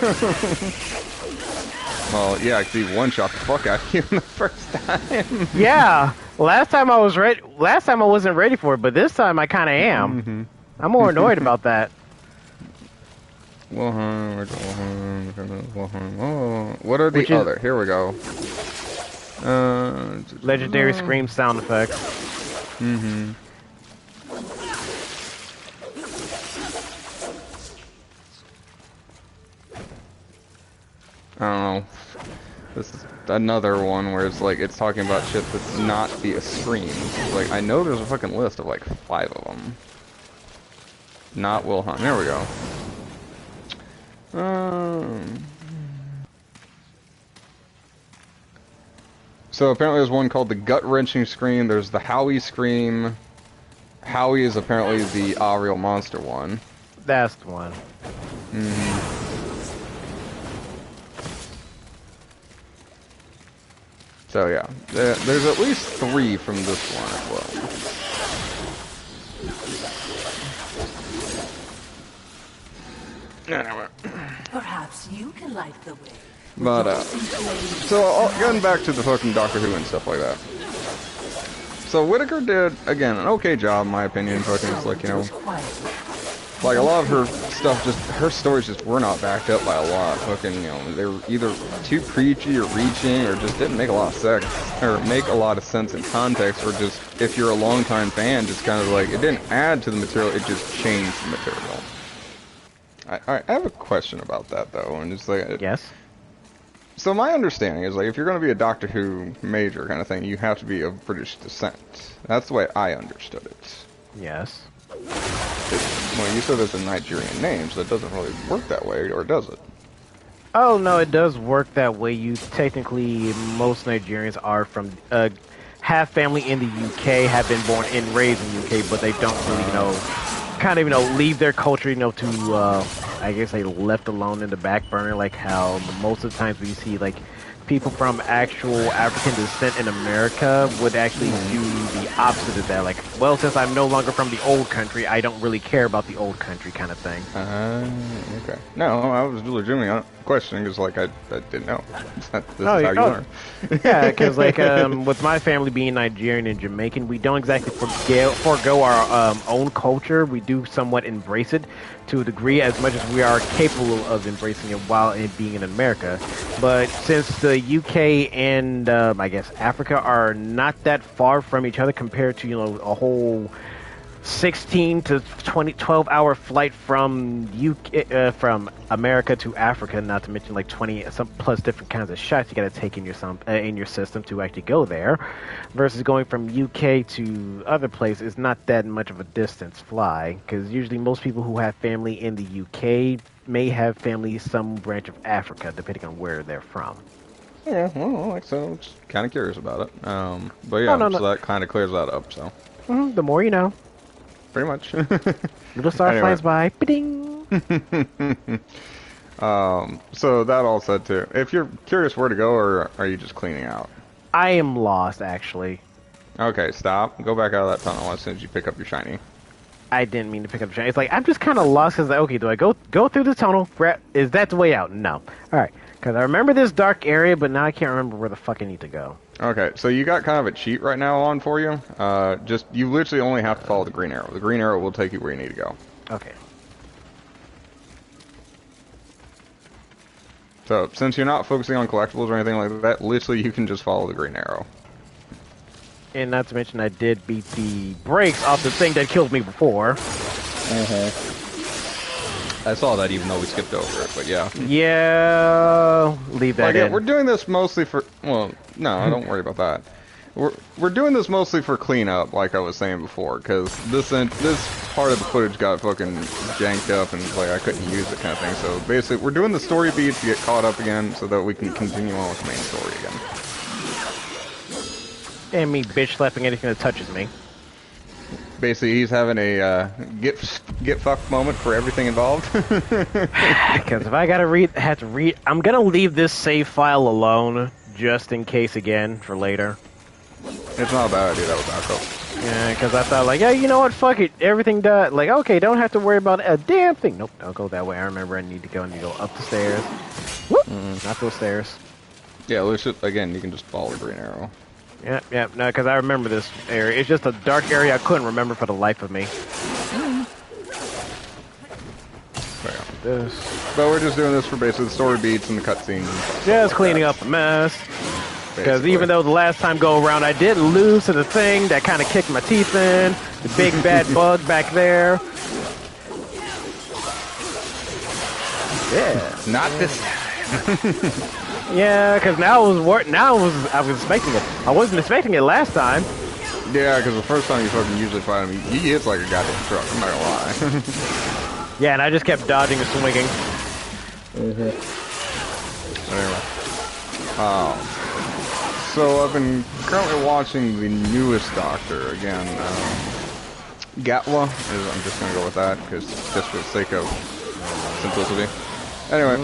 Well, yeah, I could one-shot the fuck out of you the first time. Yeah, last time I was ready. Last time I wasn't ready for it, but this time I kind of am. I'm more annoyed about that. What are the other? Here we go. Legendary scream sound effects. Mm-hmm. I don't know. This is another one where it's like, it's talking about shit that's not the screams. Like, I know there's a fucking list of like 5 of them. Not Will Hunt. There we go. So apparently there's one called the gut-wrenching scream. There's the Howie scream. Howie is apparently the Ariel monster one. That's the one. Mm-hmm. So yeah, there's at least 3 from this one as well. Anyway. Perhaps you can light the way. But, so getting back to the fucking Doctor Who and stuff like that. So Whittaker did, again, an okay job in my opinion, fucking just like, you know, like a lot of her stuff her stories just were not backed up by a lot. Fucking, you know, they were either too preachy or reaching or just didn't make a lot of sense in context, or just, if you're a longtime fan, just kind of like, it didn't add to the material, it just changed the material. I have a question about that though, and it's like... Yes? So my understanding is, like, if you're going to be a Doctor Who major kind of thing, you have to be of British descent. That's the way I understood it. Yes. Well, you said it's a Nigerian name, so it doesn't really work that way, or does it? Oh, no, it does work that way. Technically, most Nigerians are from, have family in the UK, have been born and raised in the UK, but they don't really, you know, kind of, you know, leave their culture, you know, to, I guess they left alone in the back burner, like how most of the times we see, like, people from actual African descent in America would actually do the opposite of that. Like, well, since I'm no longer from the old country, I don't really care about the old country kind of thing. Okay. No, I was legitimately questioning, because, like, I didn't know. This is how you learn. Yeah, because, like, with my family being Nigerian and Jamaican, we don't exactly forgo our own culture. We do somewhat embrace it to a degree, as much as we are capable of embracing it while being in America. But since the UK and, I guess, Africa are not that far from each other compared to, you know, a whole 16 to 12-hour flight from from America to Africa, not to mention like 20 some plus different kinds of shots you got to take in your system to actually go there, versus going from UK to other places is not that much of a distance fly, because usually most people who have family in the UK may have family in some branch of Africa, depending on where they're from. Yeah, well, like, so just kind of curious about it. But yeah, so that kind of clears that up. So the more you know. Pretty much. Little star flies by. Ba-ding! So that all said too, if you're curious where to go, or are you just cleaning out? I am lost, actually. Okay, stop. Go back out of that tunnel as soon as you pick up your shiny. I didn't mean to pick up the shiny. It's like, I'm just kind of lost, because, like, okay, do I go through the tunnel? Is that the way out? No. Alright, because I remember this dark area, but now I can't remember where the fuck I need to go. Okay, so you got kind of a cheat right now on for you. You literally only have to follow the green arrow. The green arrow will take you where you need to go. Okay. So, since you're not focusing on collectibles or anything like that, literally you can just follow the green arrow. And not to mention, I did beat the brakes off the thing that killed me before. I saw that even though we skipped over it, but yeah. Yeah, leave that in. We're doing this mostly for... Well, no, don't worry about that. We're doing this mostly for cleanup, like I was saying before, because this part of the footage got fucking janked up and like I couldn't use it kind of thing. So basically, we're doing the story beats to get caught up again, so that we can continue on with the main story again. And me bitch slapping anything that touches me. Basically, he's having a get fucked moment for everything involved. Because if I have to read, I'm gonna leave this save file alone just in case again for later. It's not a bad idea, that was backup. Yeah, because I thought like, yeah, you know what, fuck it, everything done. Like, okay, don't have to worry about a damn thing. Nope, don't go that way. I remember I need to go up the stairs. Whoop, not those stairs. Yeah, again, you can just follow the green arrow. Yeah, no, because I remember this area. It's just a dark area I couldn't remember for the life of me. But we're just doing this for basically the story beats and the cutscenes. Just cleaning up a mess. Because even though the last time go around I did lose to the thing that kind of kicked my teeth in, the big bad bug back there. Yeah. Not this time. Yeah, because now I was expecting it. I wasn't expecting it last time. Yeah, because the first time you fucking usually fight him, he hits like a goddamn truck. I'm not gonna lie. Yeah, and I just kept dodging and swinging. Anyway. So I've been currently watching the newest Doctor again. Gatwa I'm just gonna go with that because just for the sake of simplicity. Anyway,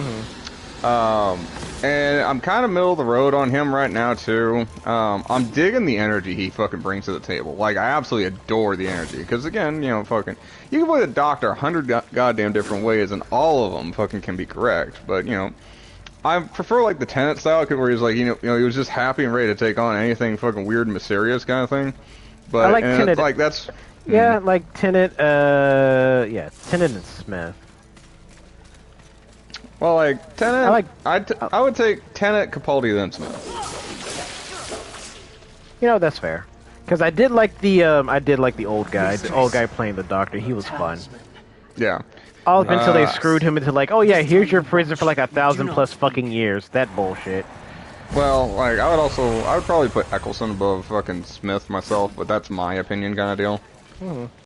and I'm kind of middle of the road on him right now too. I'm digging the energy he fucking brings to the table. Like I absolutely adore the energy because again, you know, fucking you can play the Doctor 100 goddamn different ways and all of them fucking can be correct. But you know, I prefer like the Tenet style where he's like you know he was just happy and ready to take on anything fucking weird and mysterious kind of thing. But I like Tenet. Like that's yeah, like Tenet. Yeah, Tenet and Smith. Well, like Tenet, I would take Tenet, Capaldi, then Smith. You know that's fair, because I did like the old guy, playing the Doctor. He was fun. Yeah. All up until they screwed him into like, oh yeah, here's your prison for like 1,000+ fucking years. That bullshit. Well, like I would probably put Eccleston above fucking Smith myself, but that's my opinion kind of deal.